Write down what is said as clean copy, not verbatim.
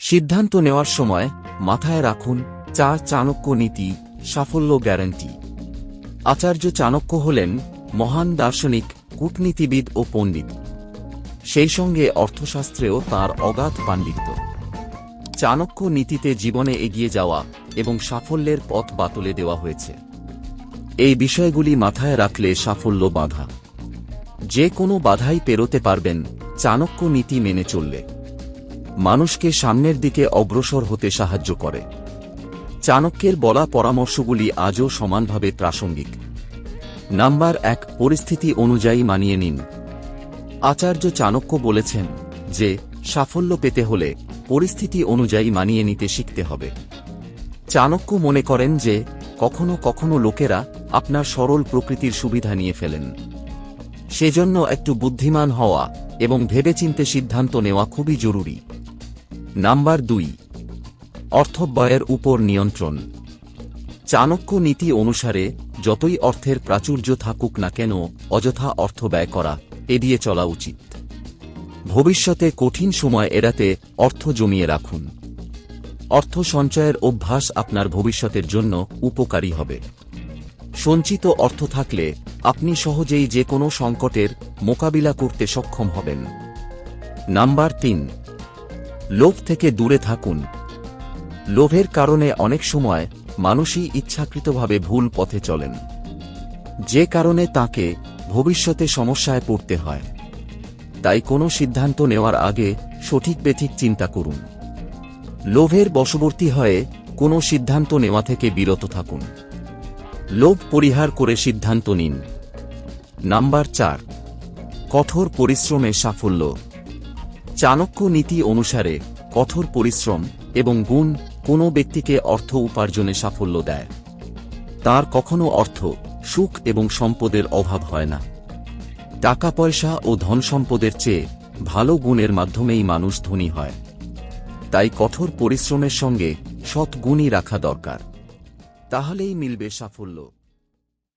সিদ্ধান্ত নেওয়ার সময় মাথায় রাখুন 4 চাণক্য নীতি, সাফল্য গ্যারান্টি। আচার্য চাণক্য হলেন মহান দার্শনিক, কূটনীতিবিদ ও পণ্ডিত। সেই সঙ্গে অর্থশাস্ত্রেও তাঁর অগাধ পাণ্ডিত্য। চাণক্য নীতিতে জীবনে এগিয়ে যাওয়া এবং সাফল্যের পথ বাতলে দেওয়া হয়েছে। এই বিষয়গুলি মাথায় রাখলে সাফল্য বাধা। যে কোনো বাধাই পেরোতে পারবেন চাণক্য নীতি মেনে চললে। মানুষকে সামনের দিকে অগ্রসর হতে সাহায্য করে। চাণক্যের বলা পরামর্শগুলি আজও সমানভাবে প্রাসঙ্গিক। নাম্বার 1, পরিস্থিতি অনুযায়ী মানিয়ে নিন। আচার্য চাণক্য বলেছেন যে সাফল্য পেতে হলে পরিস্থিতি অনুযায়ী মানিয়ে নিতে শিখতে হবে। চাণক্য মনে করেন যে কখনো কখনো লোকেরা আপনার সরল প্রকৃতির সুবিধা নিয়ে ফেলেন। সেজন্য একটু বুদ্ধিমান হওয়া এবং ভেবেচিন্তে সিদ্ধান্ত নেওয়া খুবই জরুরি। নাম্বার 2, অর্থব্যয়ের উপর নিয়ন্ত্রণ। চাণক্য নীতি অনুসারে যতই অর্থের প্রাচুর্য থাকুক না কেন অযথা অর্থ ব্যয় করা এড়িয়ে চলা উচিত। ভবিষ্যতে কঠিন সময় এড়াতে অর্থ জমিয়ে রাখুন। অর্থ সঞ্চয়ের অভ্যাস আপনার ভবিষ্যতের জন্য উপকারী হবে। সঞ্চিত অর্থ থাকলে আপনি সহজেই যে কোনো সংকটের মোকাবিলা করতে সক্ষম হবেন। নাম্বার 3, লোভ থেকে দূরে থাকুন। লোভের কারণে অনেক সময় মানুষই ইচ্ছাকৃতভাবে ভুল পথে চলেন, যে কারণে তাকে ভবিষ্যতে সমস্যায় পড়তে হয়। তাই কোনো সিদ্ধান্ত নেওয়ার আগে সঠিক বেঠিক চিন্তা করুন। লোভের বশবর্তী হয়ে কোনো সিদ্ধান্ত নেওয়া থেকে বিরত থাকুন। লোভ পরিহার করে সিদ্ধান্ত নিন। নাম্বার 4, কঠোর পরিশ্রমে সাফল্য। চাণক্য নীতি অনুসারে কঠোর পরিশ্রম এবং গুণ কোনো ব্যক্তিকে অর্থ উপার্জনে সাফল্য দেয়। তার কখনো অর্থ, সুখ এবং সম্পদের অভাব হয় না। টাকা পয়সা ও ধন সম্পদের চেয়ে ভালো গুণের মাধ্যমেই মানুষ ধনী হয়। তাই কঠোর পরিশ্রমের সঙ্গে সৎ গুণই রাখা দরকার। তাহলেই মিলবে সাফল্য।